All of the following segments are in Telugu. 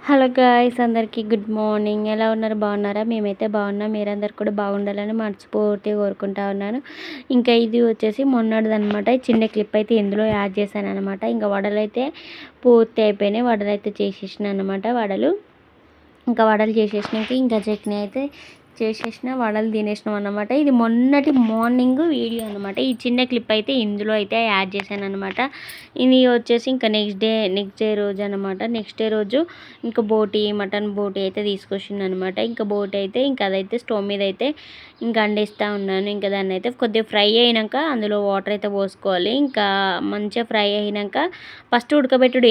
హలో గాయ్స్, అందరికీ గుడ్ మార్నింగ్. ఎలా ఉన్నారు? బాగున్నారా? మేమైతే బాగున్నాం. మీరందరు కూడా బాగుండాలని మనస్ఫూర్తిగా కోరుకుంటా ఉన్నాను. ఇంకా ఇది వచ్చేసి మొన్నటిదనమాట. చిన్న క్లిప్ అయితే ఇందులో యాడ్ చేశాను అనమాట. ఇంకా వడలు అయితే పూర్తి అయిపోయినాయి. వడలు అయితే చేసేసిన అనమాట. ఇంకా వడలు చేసేసినాక ఇంకా చట్నీ అయితే చేసేసిన, వడలు తినేసినాం అనమాట. ఇది మొన్నటి మార్నింగ్ వీడియో అనమాట. ఈ చిన్న క్లిప్ అయితే ఇందులో అయితే యాడ్ చేశాను అనమాట. ఇది వచ్చేసి ఇంకా నెక్స్ట్ డే రోజు అనమాట. నెక్స్ట్ డే రోజు ఇంకా మటన్ బోటీ అయితే తీసుకొచ్చింది అనమాట. ఇంకా బోటీ అయితే ఇంకా అదైతే స్టవ్ మీద అయితే ఇంకా అండిస్తూ ఉన్నాను. ఇంకా దాన్ని అయితే కొద్దిగా ఫ్రై అయినాక అందులో వాటర్ అయితే పోసుకోవాలి. ఇంకా మంచిగా ఫ్రై అయినాక ఫస్ట్ ఉడకబెట్టుడు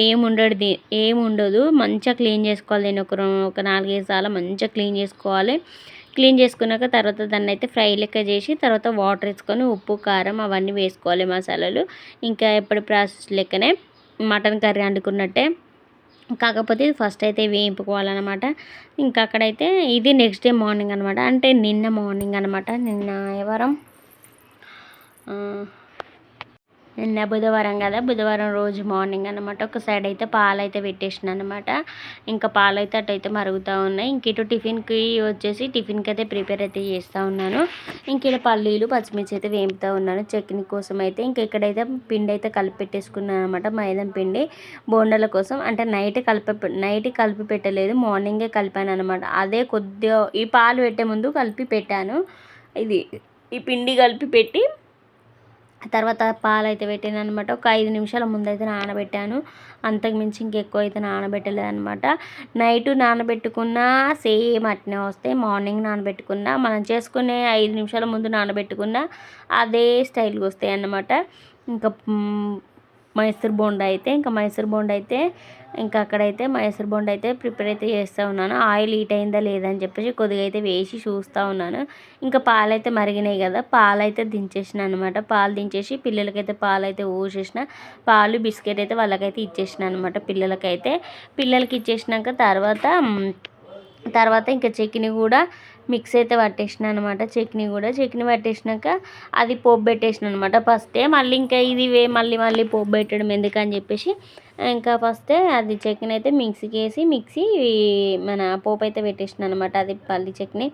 ఏముండదు. మంచిగా క్లీన్ చేసుకోవాలి. నేను ఒక 4-5 సార్లు మంచిగా క్లీన్ చేసుకోవాలి. క్లీన్ చేసుకున్నాక తర్వాత దాన్ని అయితే ఫ్రై లెక్క చేసి తర్వాత వాటర్ వేసుకొని ఉప్పు కారం అవన్నీ వేసుకోవాలి, మసాలాలు. ఇంకా ఎప్పటి ప్రాసెస్ లెక్కనే మటన్ కర్రీ వండుకున్నట్టే, కాకపోతే ఫస్ట్ అయితే వేయింపుకోవాలన్నమాట. ఇంకా అక్కడైతే ఇది నెక్స్ట్ డే మార్నింగ్ అనమాట. అంటే నిన్న మార్నింగ్ అనమాట. నిన్న ఎవరం నిన్న బుధవారం కదా, బుధవారం రోజు మార్నింగ్ అనమాట. ఒక సైడ్ అయితే పాలు అయితే పెట్టేసిన అనమాట. ఇంకా పాలు అయితే అటైతే మరుగుతూ ఉన్నాయి. ఇంక ఇటు టిఫిన్కి అయితే ప్రిపేర్ అయితే చేస్తూ ఉన్నాను. ఇంక ఇక్కడ పల్లీలు పచ్చిమిర్చి అయితే వేపుతూ ఉన్నాను చట్నీ కోసం అయితే. ఇంక ఇక్కడైతే పిండి అయితే కలిపి పెట్టేసుకున్నాను అనమాట. మైదాం పిండి బోండాల కోసం. అంటే నైట్ కలిపి పెట్టలేదు, మార్నింగే కలిపాను అనమాట. అదే కొద్దిగా ఈ పాలు పెట్టే ముందు కలిపి పెట్టాను. ఈ పిండి కలిపి పెట్టి తర్వాత పాలు అయితే పెట్టాను అనమాట. ఒక 5 నిమిషాల ముందు అయితే నానబెట్టాను. అంతకుమించి ఇంకెక్కువ అయితే నానబెట్టలేదు అనమాట. నైట్ నానబెట్టుకున్నా సేమ్ అట్నే వస్తాయి. మార్నింగ్ నానబెట్టుకున్నా, మనం చేసుకునే 5 నిమిషాల ముందు నానబెట్టుకున్నా అదే స్టైల్గా వస్తాయి అన్నమాట. ఇంకా మైసూర్ బోండా అయితే అక్కడైతే మైసూర్ బోండా అయితే ప్రిపేర్ అయితే చేస్తూ ఉన్నాను. ఆయిల్ హీట్ అయిందా లేదా అని చెప్పేసి కొద్దిగా అయితే వేసి చూస్తూ ఉన్నాను. ఇంకా పాలు అయితే మరిగినాయి కదా, పాలు అయితే దించేసిన అనమాట. పాలు దించేసి పిల్లలకైతే పాలు అయితే ఊసేసిన, పాలు బిస్కెట్ అయితే వాళ్ళకైతే ఇచ్చేసిన అనమాట. పిల్లలకి ఇచ్చేసినాక తర్వాత ఇంకా చట్నీ కూడా మిక్స్ అయితే పట్టేసిన అనమాట. చట్నీ పట్టేసినాక అది పోపు పెట్టేసిన అనమాట ఫస్టే. మళ్ళీ ఇంకా ఇది మళ్ళీ పోపు పెట్టడం ఎందుకని చెప్పేసి ఇంకా ఫస్టే అది చట్నీ అయితే మిక్సీ మన పోపు అయితే పెట్టేసిన అనమాట. అది పల్లి చట్నీ.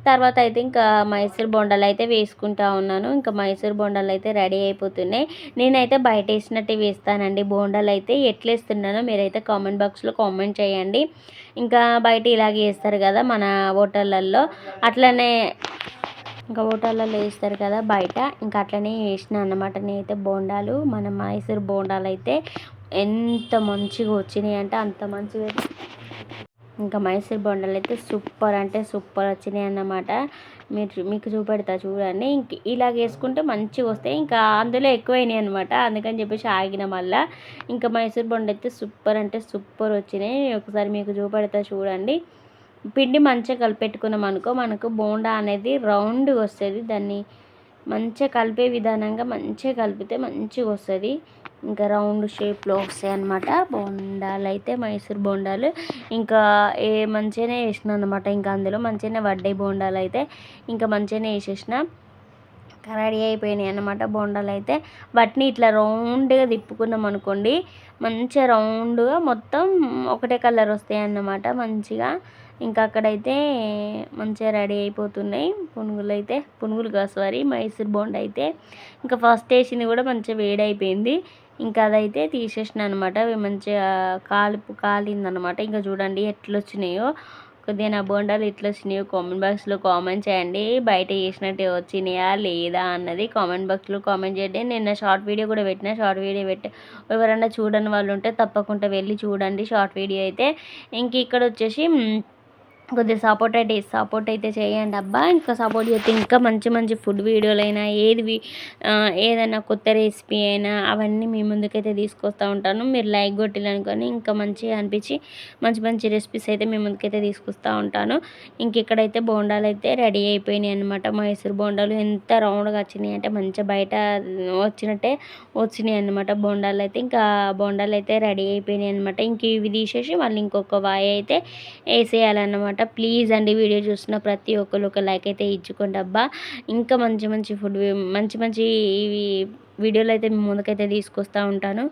తర్వాత అయితే ఇంకా మైసూర్ బొండాలు అయితే వేసుకుంటా ఉన్నాను. ఇంకా మైసూర్ బొండాలు అయితే రెడీ అయిపోతున్నాయి. నేనైతే బయట వేసినట్టే వేస్తానండి బోండాలు అయితే. ఎట్లా వేస్తున్నానో మీరైతే కామెంట్ బాక్స్లో కామెంట్ చేయండి. ఇంకా బయట ఇలాగే వేస్తారు కదా మన హోటళ్ళల్లో, అట్లనే ఇంకా హోటళ్ళల్లో వేస్తారు కదా బయట, ఇంకా అట్లనే వేసిన అన్నమాట నేనైతే బోండాలు. మన మైసూర్ బోండాలు అయితే ఎంత మంచిగా వచ్చినాయి అంటే అంత మంచిగా. ఇంకా మైసూర్ బొండాలు అయితే సూపర్ అంటే సూపర్ వచ్చినాయి అన్నమాట. మీకు చూపెడతా చూడండి. ఇంక ఇలాగ వేసుకుంటే మంచిగా వస్తాయి. ఇంకా అందులో ఎక్కువైనాయి అనమాట, అందుకని చెప్పేసి ఆగిన మళ్ళీ. ఇంకా మైసూర్ బొండ అయితే సూపర్ అంటే సూపర్ వచ్చినాయి. ఒకసారి మీకు చూపెడతా చూడండి. పిండి మంచిగా కలిపెట్టుకున్నాం అనుకో, మనకు బోండా అనేది రౌండ్గా వస్తుంది. దాన్ని మంచిగా కలిపే విధానంగా మంచిగా కలిపితే మంచిగా వస్తుంది. ఇంకా రౌండ్ షేప్లో వస్తాయి అన్నమాట బోండాలు అయితే, మైసూర్ బోండాలు. ఇంకా మంచిగానే వేసిన అనమాట. ఇంకా అందులో మంచిగానే వడ్డాయి బోండాలు అయితే. ఇంకా మంచిగానే వేసేసిన, రెడీ అయిపోయినాయి అన్నమాట బోండాలు అయితే. వాటిని ఇట్లా రౌండ్గా తిప్పుకున్నాం అనుకోండి, మంచిగా రౌండ్గా మొత్తం ఒకటే కలర్ వస్తాయి అన్నమాట మంచిగా. ఇంకా అక్కడైతే మంచిగా రెడీ అయిపోతున్నాయి పునుగులు కాదు సారీ, మైసూర్ బోండా అయితే. ఇంకా ఫస్ట్ వేసింది కూడా మంచిగా వేడైపోయింది. ఇంకా అదైతే తీసేసిన అనమాట. అవి మంచిగా కాలిందనమాట. ఇంకా చూడండి ఎట్లా వచ్చినాయో. కొద్దిగా నా బోండాలు ఎట్లా వచ్చినాయో కామెంట్ బాక్స్లో కామెంట్ చేయండి. బయట చేసినట్టే వచ్చినాయా లేదా అన్నది కామెంట్ బాక్స్లో కామెంట్ చేయండి. నిన్న షార్ట్ వీడియో కూడా పెట్టిన. ఎవరైనా చూడని వాళ్ళు ఉంటే తప్పకుండా వెళ్ళి చూడండి షార్ట్ వీడియో అయితే. ఇంక ఇక్కడ వచ్చేసి కొద్దిగా సపోర్ట్ అయితే చేయండి అబ్బా. ఇంకా సపోర్ట్ చేస్తే ఇంకా మంచి మంచి ఫుడ్ వీడియోలైనా ఏదైనా కొత్త రెసిపీ అయినా అవన్నీ మీ ముందుకైతే తీసుకొస్తూ ఉంటాను. మీరు లైక్ కొట్టిలనుకొని ఇంకా మంచిగా అనిపించి మంచి మంచి రెసిపీస్ అయితే మీ ముందుకైతే తీసుకొస్తూ ఉంటాను. ఇంక ఇక్కడైతే బోండాలు అయితే రెడీ అయిపోయినాయి అనమాట. మైసూర్ బోండాలు ఎంత రౌండ్గా వచ్చినాయి అంటే మంచిగా బయట వచ్చినట్టే వచ్చినాయి అనమాట బోండాలు అయితే. ఇంకా బోండాలు అయితే రెడీ అయిపోయినాయి అనమాట. ఇంక ఇవి తీసేసి మళ్ళీ ఇంకొక వాయి అయితే వేసేయాలన్నమాట. ప్లీజ్ అండి, వీడియో చూస్తున్న ప్రతి ఒక్కరు ఒక లైక్ అయితే ఇచ్చుకోండి అబ్బా. ఇంకా మంచి మంచి ఫుడ్ మంచి మంచి ఇవి వీడియోలు అయితే మీ ముందుకైతే తీసుకొస్తూ ఉంటాను.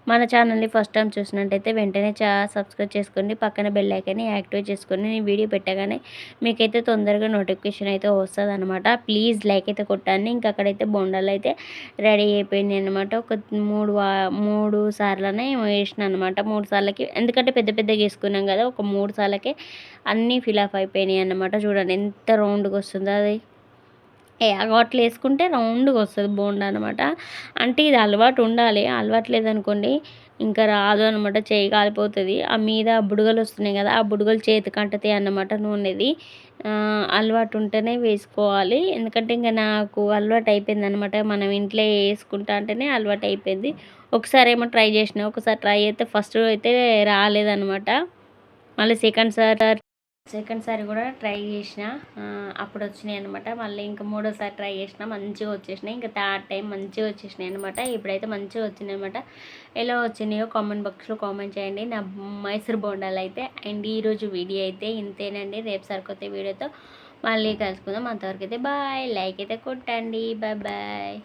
మన ఛానల్ని ఫస్ట్ టైం చూసినట్టయితే వెంటనే సబ్స్క్రైబ్ చేసుకోండి, పక్కన బెల్ ఐకాన్ని యాక్టివేట్ చేసుకొని నేను వీడియో పెట్టగానే మీకైతే తొందరగా నోటిఫికేషన్ అయితే వస్తుంది అనమాట. ప్లీజ్ లైక్ అయితే కొట్టండి. ఇంకా అక్కడైతే బొండాలు అయితే రెడీ అయిపోయింది అనమాట. ఒక 3 సార్లనే వేసిన అనమాట. 3 సార్లకి, ఎందుకంటే పెద్ద పెద్దగా వేసుకున్నాం కదా, ఒక 3 సార్లకే అన్నీ ఫిలప్ అయిపోయినాయి అన్నమాట. చూడండి ఎంత రౌండ్గా వస్తుందో అది. అట్లా వేసుకుంటే రౌండ్గా వస్తుంది బోండా అనమాట. అంటే ఇది అలవాటు ఉండాలి, అలవాటు లేదనుకోండి ఇంకా రాదు అనమాట, చేయి కాలిపోతుంది. ఆ మీద బుడగలు వస్తున్నాయి కదా, ఆ బుడగలు చేతికి అంటుతాయి అన్నమాట నూనెది. అలవాటు ఉంటేనే వేసుకోవాలి, ఎందుకంటే ఇంకా నాకు అలవాటు అయిపోయింది అనమాట. మనం ఇంట్లో వేసుకుంటా అంటేనే అలవాటు అయిపోయింది. ఒకసారి ఏమో ట్రై చేసిన, ఒకసారి ట్రై అయితే ఫస్ట్ అయితే రాలేదనమాట. మళ్ళీ సెకండ్ సారి కూడా ట్రై చేసిన, అప్పుడు వచ్చినాయి అనమాట. మళ్ళీ ఇంకా మూడోసారి ట్రై చేసిన, మంచిగా వచ్చేసినాయి. ఇంకా థర్డ్ టైం మంచిగా వచ్చేసినాయి అనమాట. ఇప్పుడైతే మంచిగా వచ్చినాయి అనమాట. ఎలా వచ్చినాయో కామెంట్ బాక్స్లో కామెంట్ చేయండి నా మైసూర్ బోండాలు అయితే. అండ్ ఈరోజు వీడియో అయితే ఇంతేనండి. రేపు సరికొత్త వీడియోతో మళ్ళీ కలుసుకుందాం. అంతవరకు అయితే బాయ్. లైక్ అయితే కొట్టండి. Bye bye.